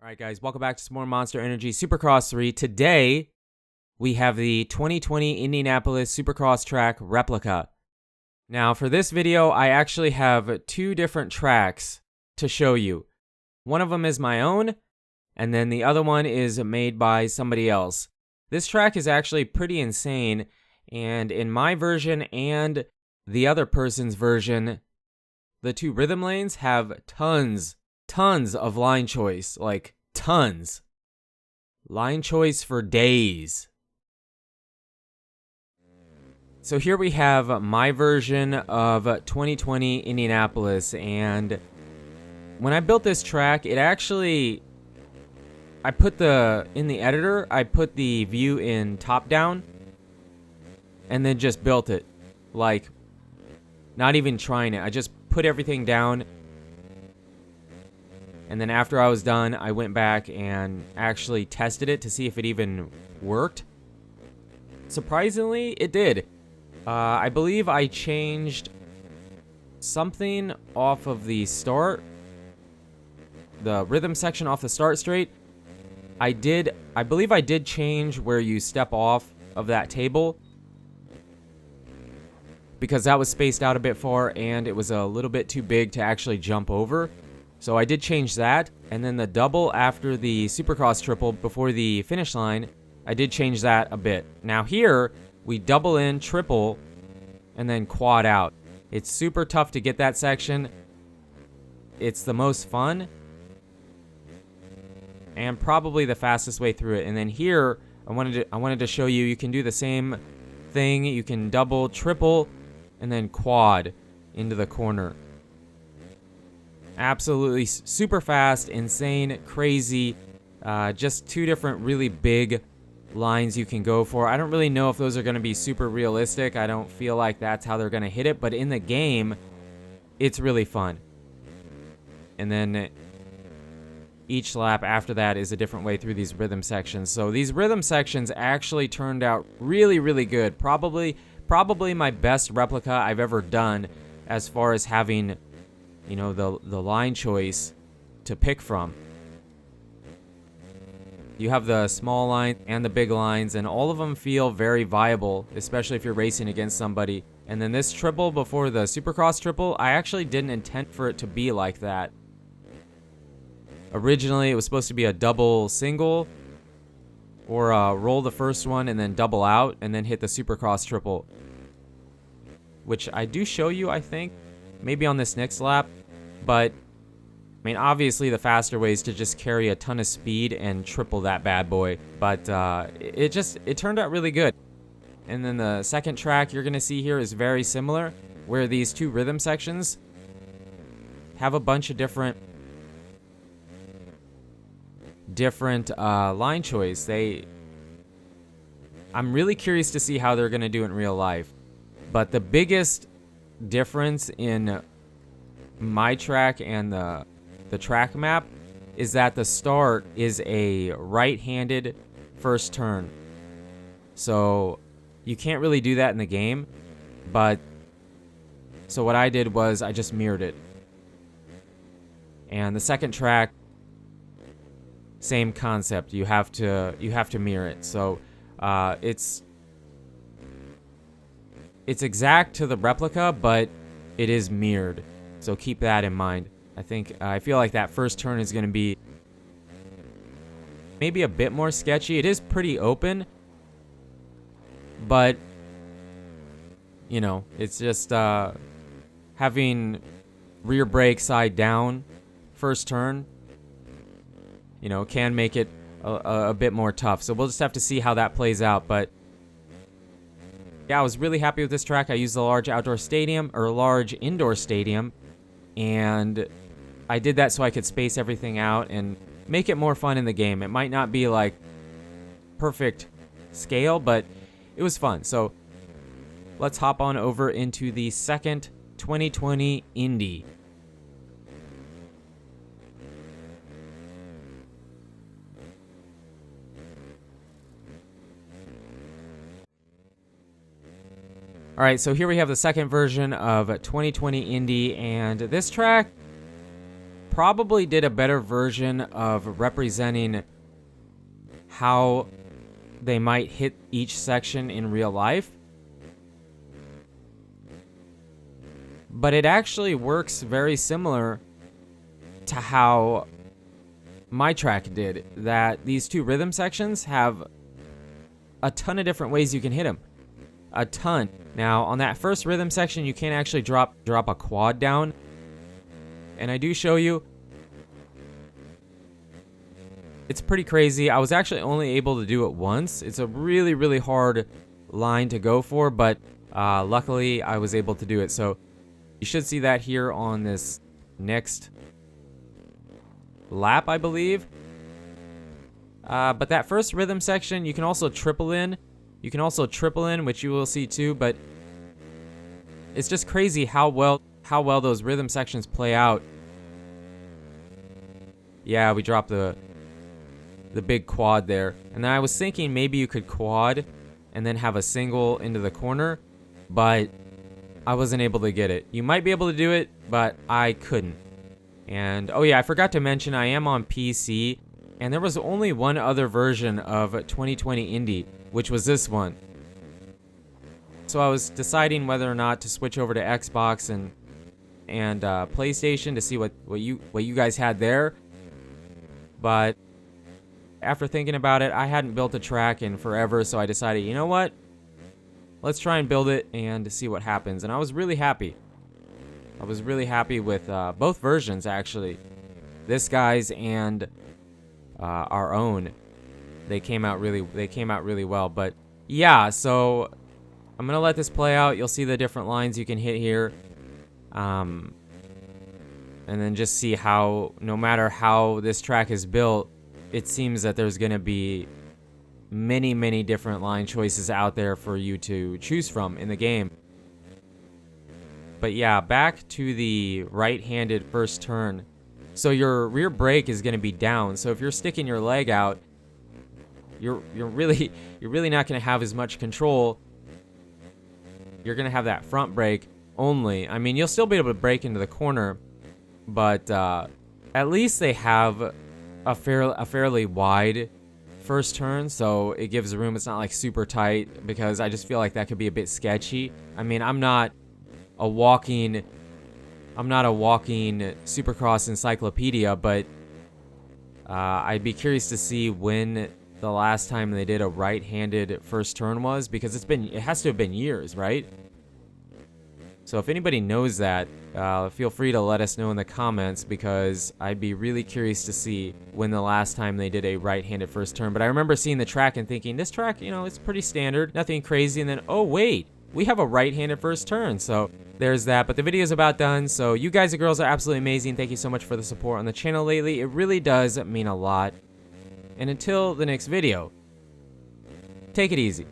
Alright guys, welcome back to some more Monster Energy Supercross 3. Today, we have the 2020 Indianapolis Supercross track replica. Now for this video, I actually have two different tracks to show you. One of them is my own, and then the other one is made by somebody else. This track is actually pretty insane, and in my version and the other person's version, the two rhythm lanes have tons of line choice, like tons. Line choice for days. So here we have my version of 2020 Indianapolis, and when I built this track, it actually, in the editor, I put the view in top down and then just built it. Like, not even trying it. I just put everything down. And then after I was done, I went back and actually tested it to see if it even worked. Surprisingly, it did. I believe I changed something off of the start. The rhythm section off the start straight. I believe I did change where you step off of that table, because that was spaced out a bit far and it was a little bit too big to actually jump over. So I did change that, and then the double after the Supercross triple before the finish line, I did change that a bit. Now here, we double in, triple, and then quad out. It's super tough to get that section. It's the most fun, and probably the fastest way through it. And then here, I wanted to show you, you can do the same thing. You can double, triple, and then quad into the corner. Absolutely super fast, insane, crazy. Just two different really big lines you can go for. I don't really know if those are going to be super realistic. I don't feel like that's how they're going to hit it, but in the game, it's really fun. And then each lap after that is a different way through these rhythm sections. So these rhythm sections actually turned out really, really good. Probably my best replica I've ever done as far as having, you know, the line choice to pick from. You have the small line and the big lines, and all of them feel very viable, especially if you're racing against somebody. And then this triple before the Supercross triple, I actually didn't intend for it to be like that. Originally, it was supposed to be a double single, or roll the first one and then double out, and then hit the Supercross triple. Which I do show you, I think, maybe on this next lap. But, I mean, obviously the faster way is to just carry a ton of speed and triple that bad boy. But it turned out really good. And then the second track you're going to see here is very similar, where these two rhythm sections have a bunch of different line choice. I'm really curious to see how they're going to do it in real life. But the biggest difference in my track and the track map is that the start is a right-handed first turn. So you can't really do that in the game, but so what I did was I just mirrored it. And the second track, same concept. You have to mirror it. So it's exact to the replica, but it is mirrored. So keep that in mind. I feel like that first turn is going to be maybe a bit more sketchy. It is pretty open, but you know, it's just having rear brake side down first turn, you know, can make it a bit more tough. So we'll just have to see how that plays out. But yeah, I was really happy with this track. I used the large indoor stadium, and I did that so I could space everything out and make it more fun in the game. It might not be like perfect scale, but it was fun. So let's hop on over into the second 2020 Indy. Alright, so here we have the second version of 2020 Indy, and this track probably did a better version of representing how they might hit each section in real life. But it actually works very similar to how my track did. That these two rhythm sections have a ton of different ways you can hit them. A ton. Now, on that first rhythm section, you can't actually drop a quad down. And I do show you. It's pretty crazy. I was actually only able to do it once. It's a really, really hard line to go for, but luckily I was able to do it. So you should see that here on this next lap, I believe. But that first rhythm section, you can also triple in. You can also triple in, which you will see too, but it's just crazy how well those rhythm sections play out. Yeah, we dropped the big quad there. And then I was thinking maybe you could quad and then have a single into the corner, but I wasn't able to get it. You might be able to do it, but I couldn't. And oh yeah, I forgot to mention I am on PC, and there was only one other version of 2020 Indy, which was this one. So I was deciding whether or not to switch over to Xbox and PlayStation to see what you guys had there. But after thinking about it, I hadn't built a track in forever, so I decided, you know what? Let's try and build it and see what happens. And I was really happy. I was really happy with both versions, actually. This guy's and our own. They came out really well. But yeah, so I'm gonna let this play out. You'll see the different lines you can hit here. And then just see how, no matter how this track is built, it seems that there's going to be many, many different line choices out there for you to choose from in the game. But yeah, back to the right-handed first turn. So your rear brake is going to be down. So if you're sticking your leg out, you're really not going to have as much control. You're going to have that front brake only. I mean, you'll still be able to brake into the corner, but at least they have a fairly wide first turn, so it gives room. It's not like super tight, because I just feel like that could be a bit sketchy. I mean, I'm not a walking Supercross encyclopedia, but I'd be curious to see when the last time they did a right-handed first turn was, because it has to have been years, right? So if anybody knows that, feel free to let us know in the comments, because I'd be really curious to see when the last time they did a right-handed first turn. But I remember seeing the track and thinking, this track, it's pretty standard, nothing crazy. And then, oh wait, we have a right-handed first turn. So there's that. But the video is about done. So you guys and girls are absolutely amazing. Thank you so much for the support on the channel lately. It really does mean a lot. And until the next video, take it easy.